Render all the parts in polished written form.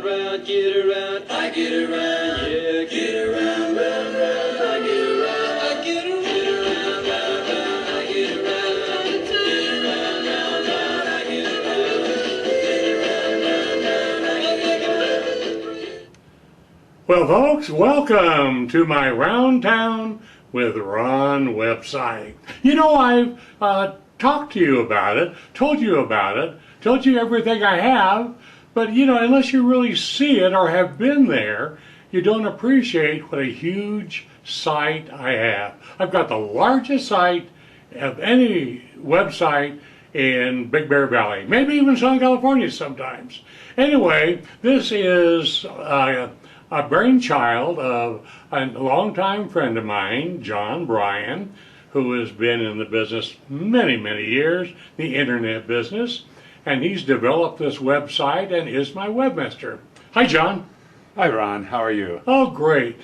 round, get around, I get around, yeah, get around, round, round, I get around, I get around, round, round, I get around, get around, round, round, I get around, get around, round, round, I get around. Well, folks, welcome to my Round Town with Ron website. You know, I've talked to you about it, told you about it, told you everything I have, but you know, unless you really see it or have been there, you don't appreciate what a huge site I have. I've got the largest site of any website in Big Bear Valley, maybe even Southern California sometimes. Anyway, this is a brainchild of a longtime friend of mine, John Bryan, who has been in the business many, many years, the internet business, and he's developed this website and is my webmaster. Hi, John. Hi, Ron. How are you? Oh, great.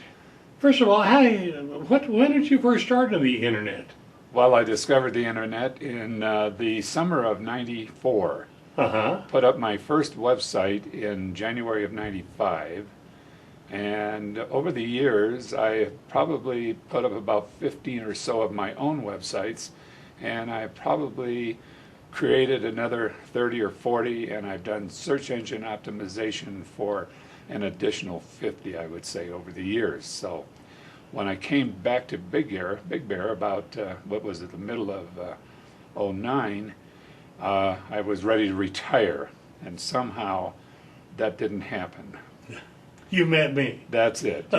First of all, when did you first start on the internet? Well, I discovered the internet in the summer of '94. Uh-huh. Put up my first website in January of '95. And over the years, I probably put up about 15 or so of my own websites. And I probably created another 30 or 40, and I've done search engine optimization for an additional 50, I would say, over the years. So when I came back to Big Bear about, what was it, the middle of '09, I was ready to retire, and somehow that didn't happen. You met me. That's it.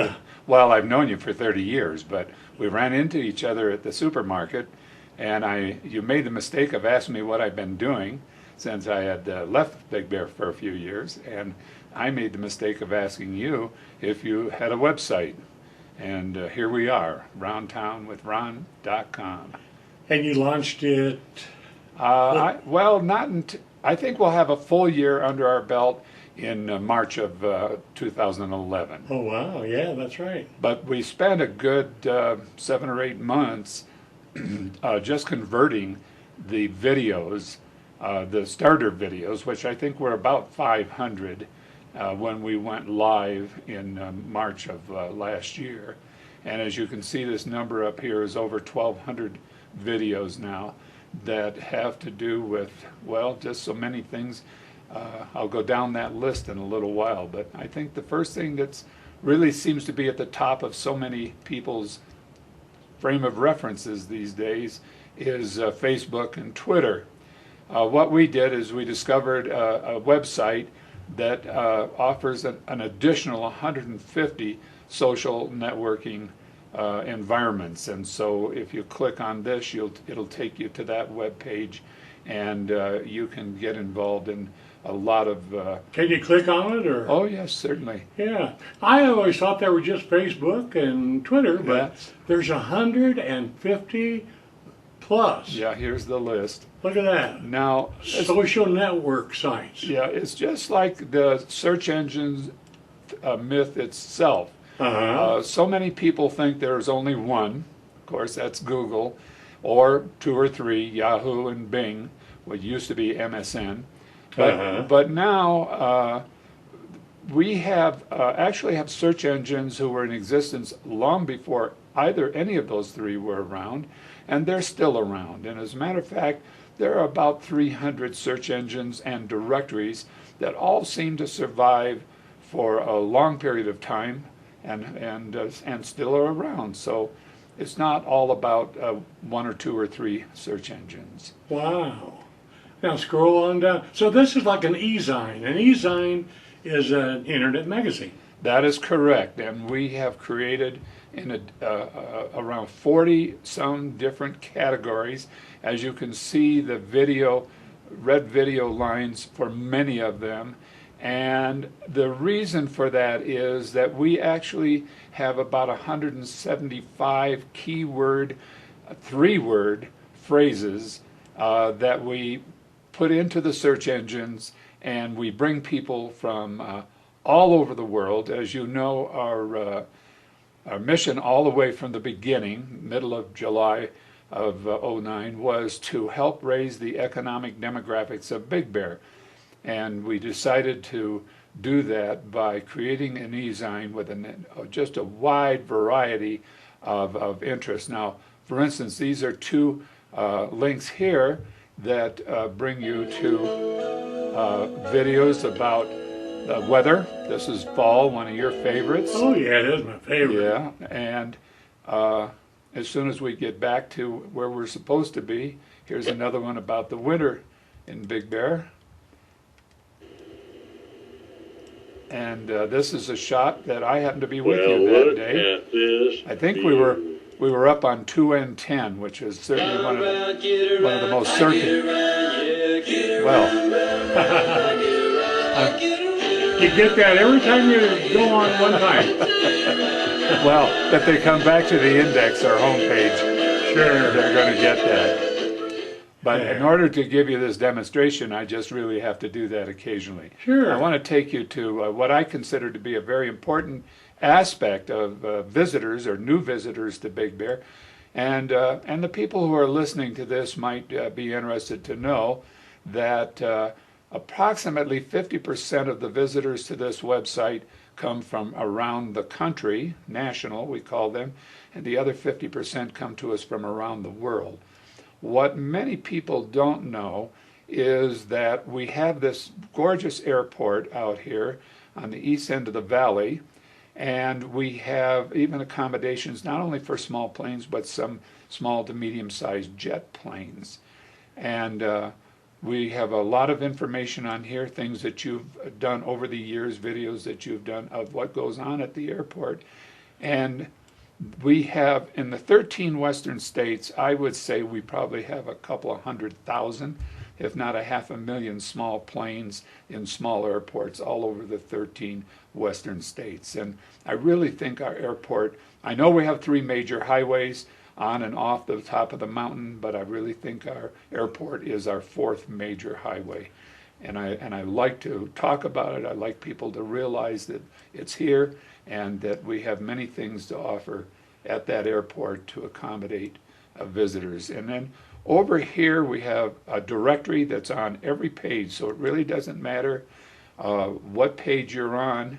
Well, I've known you for 30 years, but we ran into each other at the supermarket, and you made the mistake of asking me what I've been doing since I had left Big Bear for a few years, and I made the mistake of asking you if you had a website. And here we are, roundtownwithron.com. And you launched it? I think we'll have a full year under our belt in March of 2011. Oh, wow. Yeah, that's right. But we spent a good 7 or 8 months just converting the videos, the starter videos, which I think were about 500 when we went live in March of last year. And as you can see, this number up here is over 1,200 videos now that have to do with, well, just so many things. I'll go down that list in a little while, but I think the first thing that's really seems to be at the top of so many people's frame of references these days is Facebook and Twitter. What we did is we discovered a website that offers an additional 150 social networking environments, and so if you click on this, it'll take you to that web page, and you can get involved in a lot of... Can you click on it? Or? Oh, yes, certainly. Yeah. I always thought there were just Facebook and Twitter, but there's 150 plus. Yeah, here's the list. Look at that. Now, social network sites. Yeah, it's just like the search engine myth itself. So many people think there's only one. Of course, that's Google, or 2 or 3, Yahoo and Bing, what used to be MSN. But now we actually have search engines who were in existence long before any of those 3 were around, and they're still around. And as a matter of fact, there are about 300 search engines and directories that all seem to survive for a long period of time and still are around. So it's not all about 1 or 2 or 3 search engines. Wow. Now scroll on down. So this is like an e-zine. An e-zine is an internet magazine. That is correct, and we have created around 40 some different categories. As you can see, the red video lines for many of them, and the reason for that is that we actually have about 175 keyword, 3-word phrases that we put into the search engines, and we bring people from all over the world. As you know, our mission all the way from the beginning, middle of July of '09, was to help raise the economic demographics of Big Bear. And we decided to do that by creating an e-zine with just a wide variety of interests. Now, for instance, these are two links here that bring you to videos about the weather. This is fall, one of your favorites. Oh yeah, it is my favorite. Yeah, and as soon as we get back to where we're supposed to be, here's another one about the winter in Big Bear. And this is a shot that I happened to be with you that day. At this I think we were up on 2N10, which is certainly one of the most certain. Well, You get that every time you go on one time. well, if they come back to the index or homepage, Sure. they're going to get that. But in Yeah. order to give you this demonstration, I just really have to do that occasionally. Sure. I want to take you to what I consider to be a very important aspect of visitors or new visitors to Big Bear. And the people who are listening to this might be interested to know that approximately 50% of the visitors to this website come from around the country, national we call them, and the other 50% come to us from around the world. What many people don't know is that we have this gorgeous airport out here on the east end of the valley, and we have even accommodations not only for small planes but some small to medium-sized jet planes. And we have a lot of information on here, things that you've done over the years, videos that you've done of what goes on at the airport. And we have, in the 13 western states, I would say we probably have a couple of 100,000, if not 500,000 small planes in small airports all over the 13 western states. And I really think our airport, I know we have 3 major highways on and off the top of the mountain, but I really think our airport is our 4th major highway. And I like to talk about it. I like people to realize that it's here and that we have many things to offer at that airport to accommodate visitors. And then over here we have a directory that's on every page, so it really doesn't matter what page you're on.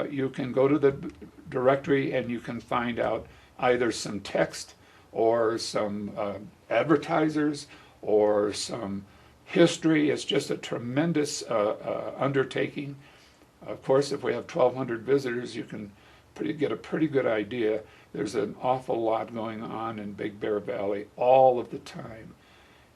You can go to the directory and you can find out either some text or some advertisers or some history. It's just a tremendous undertaking. Of course, if we have 1,200 visitors, you can get a pretty good idea. There's an awful lot going on in Big Bear Valley all of the time.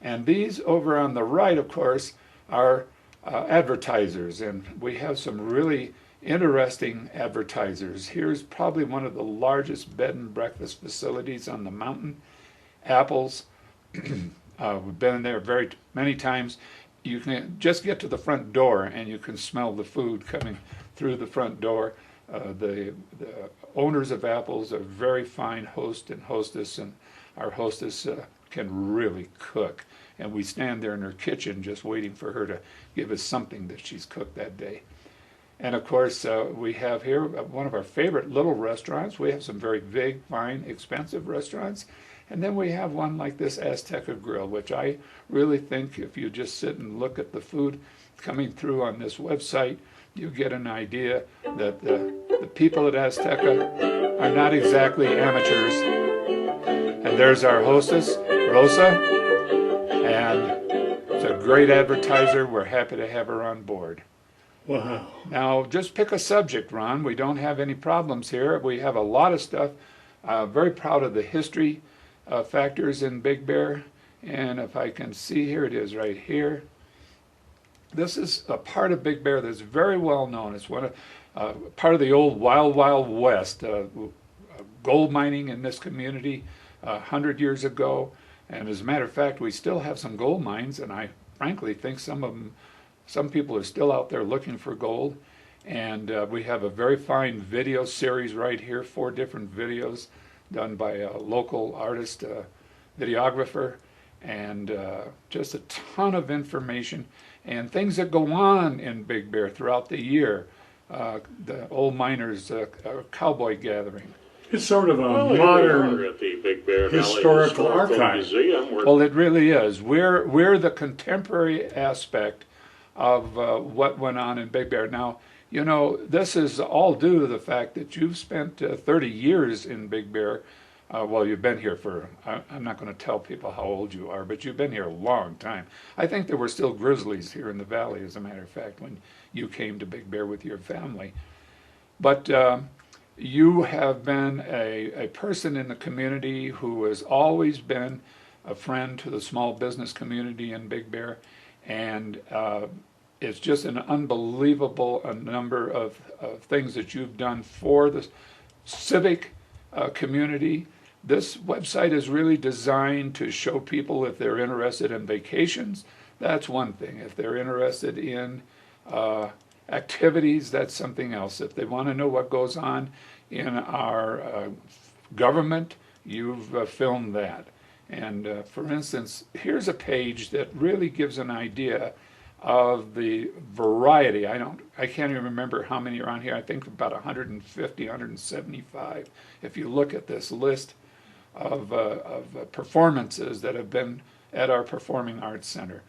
And these over on the right, of course, are advertisers, and we have some really interesting advertisers. Here's probably one of the largest bed and breakfast facilities on the mountain. Apples. We've been in there very many times. You can just get to the front door and you can smell the food coming through the front door. The owners of Apples are very fine host and hostess, and our hostess can really cook. And we stand there in her kitchen just waiting for her to give us something that she's cooked that day. And of course, we have here one of our favorite little restaurants. We have some very big, fine, expensive restaurants. And then we have one like this Azteca Grill, which I really think if you just sit and look at the food coming through on this website, you get an idea that the people at Azteca are not exactly amateurs. And there's our hostess, Rosa, and it's a great advertiser. We're happy to have her on board. Wow. Now, just pick a subject, Ron. We don't have any problems here. We have a lot of stuff. Very proud of the history factors in Big Bear. And if I can see, here it is right here. This is a part of Big Bear that's very well known. It's one of part of the old Wild Wild West. Gold mining in this community 100 years ago. And as a matter of fact, we still have some gold mines, and I frankly think some people are still out there looking for gold. And we have a very fine video series right here, 4 different videos done by a local artist, videographer, and just a ton of information and things that go on in Big Bear throughout the year. The old miners' cowboy gathering. It's sort of a Well, here we modern are at the Big Bear Valley historical archive. Museum. Well, it really is. We're the contemporary aspect of what went on in Big Bear. Now, you know, this is all due to the fact that you've spent 30 years in Big Bear. Well, you've been here for, I'm not going to tell people how old you are, but you've been here a long time. I think there were still grizzlies here in the valley, as a matter of fact, when you came to Big Bear with your family. But you have been a person in the community who has always been a friend to the small business community in Big Bear, and it's just an unbelievable number of things that you've done for the civic community. This website is really designed to show people if they're interested in vacations, that's one thing. If they're interested in activities, that's something else. If they want to know what goes on in our government, you've filmed that. And for instance, here's a page that really gives an idea of the variety. I can't even remember how many are on here. I think about 150, 175. If you look at this list of performances that have been at our Performing Arts Center.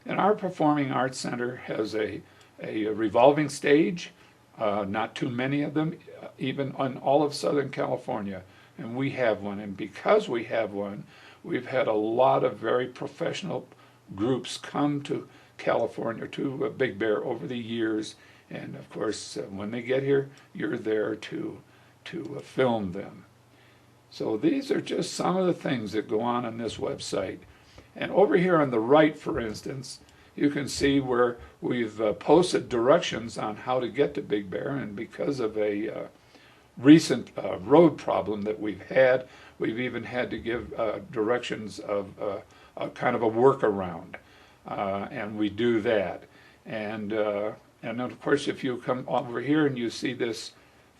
And our Performing Arts Center has a revolving stage, not too many of them, even on all of Southern California. And we have one. And because we have one, we've had a lot of very professional groups come to California, to Big Bear over the years. And of course, when they get here, you're there to film them. So these are just some of the things that go on this website. And over here on the right, for instance, you can see where we've posted directions on how to get to Big Bear. And because of a recent road problem that we've had, we've even had to give directions of a kind of a workaround. And we do that. And then of course, if you come over here and you see this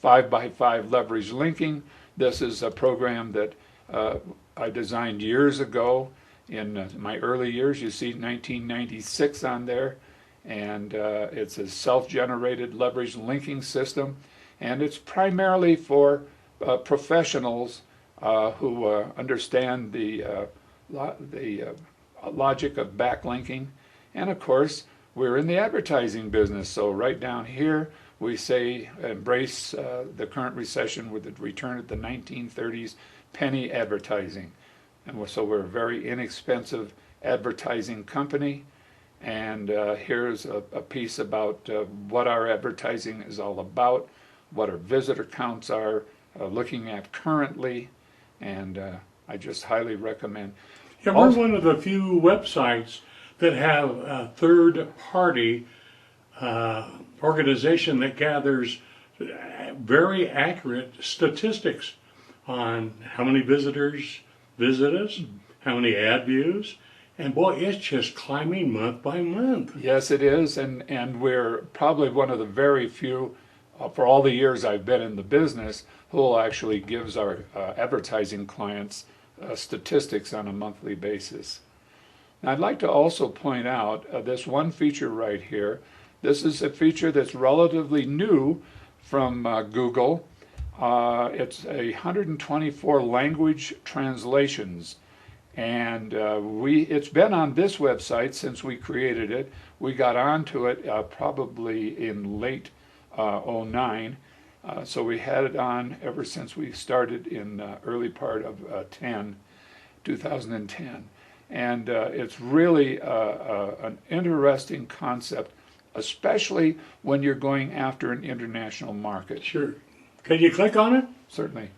5x5 leverage linking, this is a program that I designed years ago in my early years. You see 1996 on there, and it's a self-generated leverage linking system, and it's primarily for professionals who understand the logic of backlinking. And of course, we're in the advertising business, so right down here we say embrace the current recession with the return of the 1930s penny advertising. And so we're a very inexpensive advertising company. And here's a piece about what our advertising is all about, what our visitor counts are looking at currently, and I just highly recommend. Yeah, we're one of the few websites that have a third-party organization that gathers very accurate statistics on how many visitors visit us, how many ad views, and boy, it's just climbing month by month. Yes, it is, and we're probably one of the very few, for all the years I've been in the business, who actually gives our advertising clients statistics on a monthly basis. Now, I'd like to also point out this one feature right here. This is a feature that's relatively new from Google. It's 124 language translations, and it's been on this website since we created it. We got onto it probably in late '09, so we had it on ever since we started in early part of 2010. And it's really an interesting concept, especially when you're going after an international market. Sure. Can you click on it? Certainly.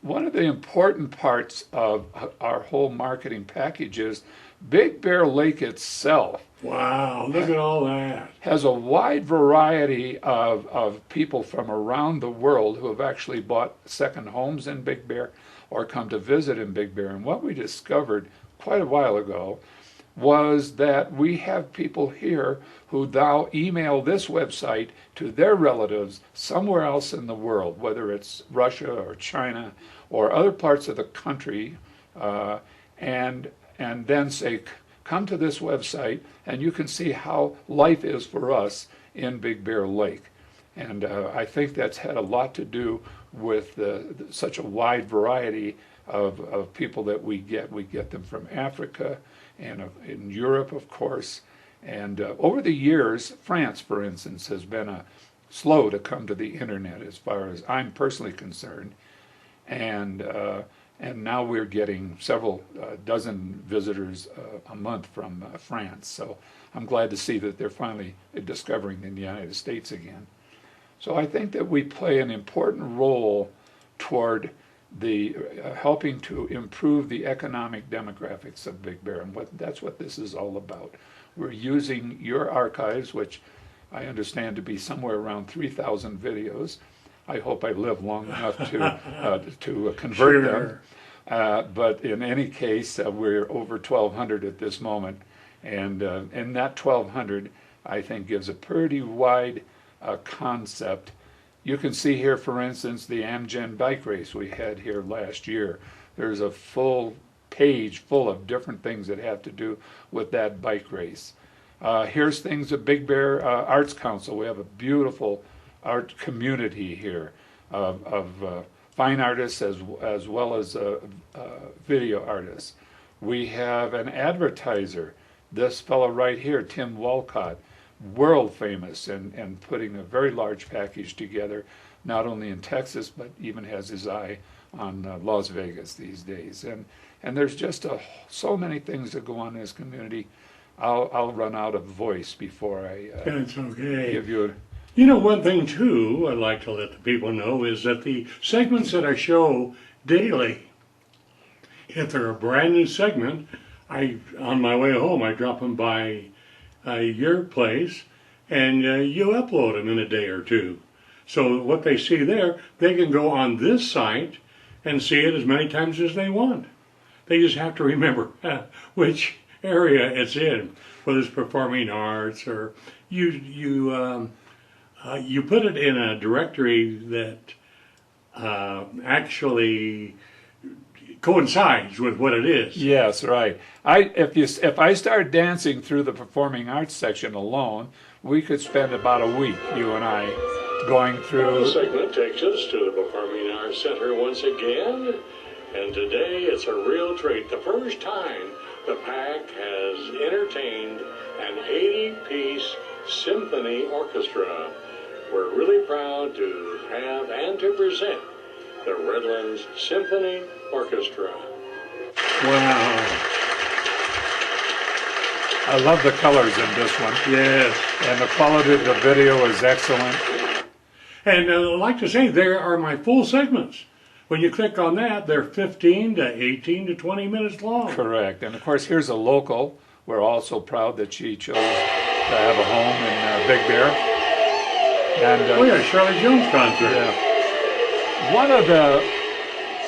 One of the important parts of our whole marketing package is Big Bear Lake itself. Wow, look at all that. Has a wide variety of people from around the world who have actually bought second homes in Big Bear or come to visit in Big Bear. And what we discovered quite a while ago was that we have people here who now email this website to their relatives somewhere else in the world, whether it's Russia or China or other parts of the country, and then say, come to this website and you can see how life is for us in Big Bear Lake. And I think that's had a lot to do with such a wide variety of people that we get. We get them from Africa and in Europe, of course, And over the years, France, for instance, has been slow to come to the internet as far as I'm personally concerned. And now we're getting several dozen visitors a month from France. So I'm glad to see that they're finally discovering the United States again. So I think that we play an important role toward the helping to improve the economic demographics of Big Bear, and that's what this is all about. We're using your archives, which I understand to be somewhere around 3,000 videos. I hope I live long enough to convert them. But in any case, we're over 1,200 at this moment, and that 1,200, I think, gives a pretty wide concept. You can see here, for instance, the Amgen bike race we had here last year. There's a full page full of different things that have to do with that bike race. Here's things at Big Bear Arts Council. We have a beautiful art community here of fine artists as well as video artists. We have an advertiser, this fellow right here, Tim Walcott, world famous and putting a very large package together, not only in Texas, but even has his eye on Las Vegas these days. And there's just so many things that go on in this community. I'll run out of voice before I That's okay. give you a... You know, one thing too I'd like to let the people know is that the segments that I show daily, if they're a brand new segment, on my way home I drop them by your place and you upload them in a day or two. So what they see there, they can go on this site and see it as many times as they want. They just have to remember which area it's in, whether it's performing arts or you put it in a directory that actually coincides with what it is. Yes, right. If I start dancing through the performing arts section alone, we could spend about a week, you and I, going through. This segment takes us to the Performing Arts Center once again, and today it's a real treat. The first time the PAC has entertained an 80-piece symphony orchestra. We're really proud to have and to present the Redlands Symphony Orchestra. Wow. I love the colors in this one. Yes. And the quality of the video is excellent. And I'd like to say, there are my full segments. When you click on that, they're 15 to 18 to 20 minutes long. Correct. And of course, here's a local. We're also proud that she chose to have a home in Big Bear. And, oh yeah, Shirley Jones concert. Yeah. One of the,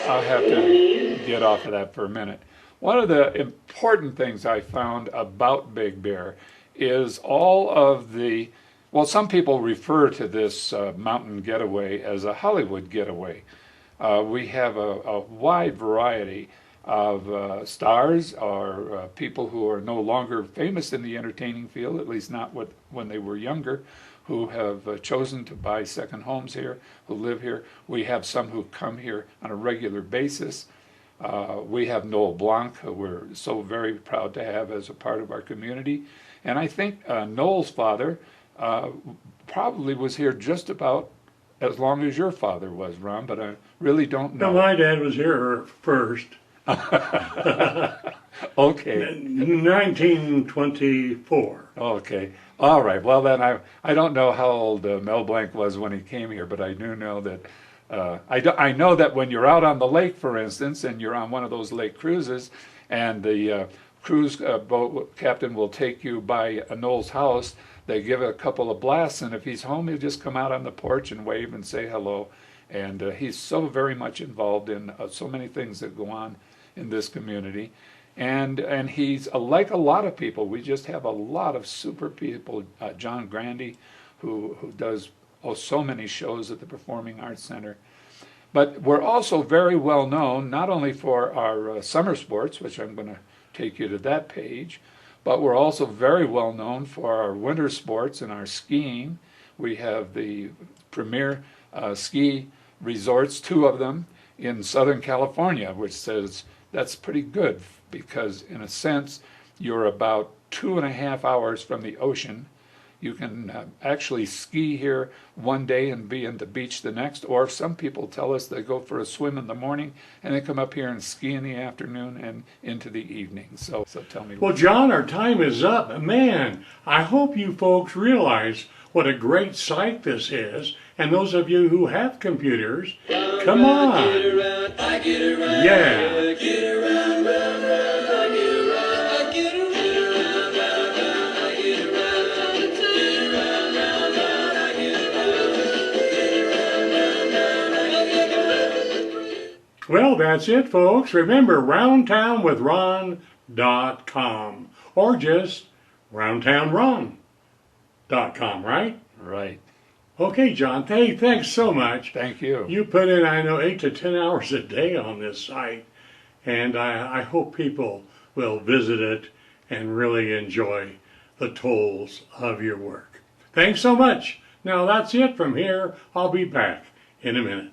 I'll have to get off of that for a minute. One of the important things I found about Big Bear is all of the, well, some people refer to this mountain getaway as a Hollywood getaway. We have a wide variety of stars or people who are no longer famous in the entertaining field, at least not when they were younger, who have chosen to buy second homes here, who live here. We have some who come here on a regular basis. We have Noel Blanc, who we're so very proud to have as a part of our community. And I think Noel's father probably was here just about as long as your father was, Ron, but I really don't know. No, my dad was here first. Okay. 1924. Okay. All right. Well, then I don't know how old Mel Blanc was when he came here, but I do know that I know that when you're out on the lake, for instance, and you're on one of those lake cruises, and the cruise boat captain will take you by Noel's house, they give it a couple of blasts, and if he's home, he'll just come out on the porch and wave and say hello. And he's so very much involved in so many things that go on in this community. And he's like a lot of people. We just have a lot of super people. John Grandy, who does so many shows at the Performing Arts Center. But we're also very well known, not only for our summer sports, which I'm going to take you to that page, but we're also very well known for our winter sports and our skiing. We have the premier ski resorts, 2 of them, in Southern California, which says that's pretty good because, in a sense, you're about 2.5 hours from the ocean. You can actually ski here one day and be in the beach the next, or some people tell us they go for a swim in the morning and they come up here and ski in the afternoon and into the evening. So tell me. Well, John, our time is up. Man, I hope you folks realize what a great site this is. And those of you who have computers, come on. I get around. Yeah. Get around, round, round. I get around. I get around, round, round. I get around. Get around, round, round. I get around. Get around, round, round. I get around. Well, that's it, folks. Remember, roundtownwithron.com or just roundtownron.com, right? Right. Okay, John. Hey, thanks so much. Thank you. You put in, I know, 8 to 10 hours a day on this site, and I hope people will visit it and really enjoy the tolls of your work. Thanks so much. Now, that's it from here. I'll be back in a minute.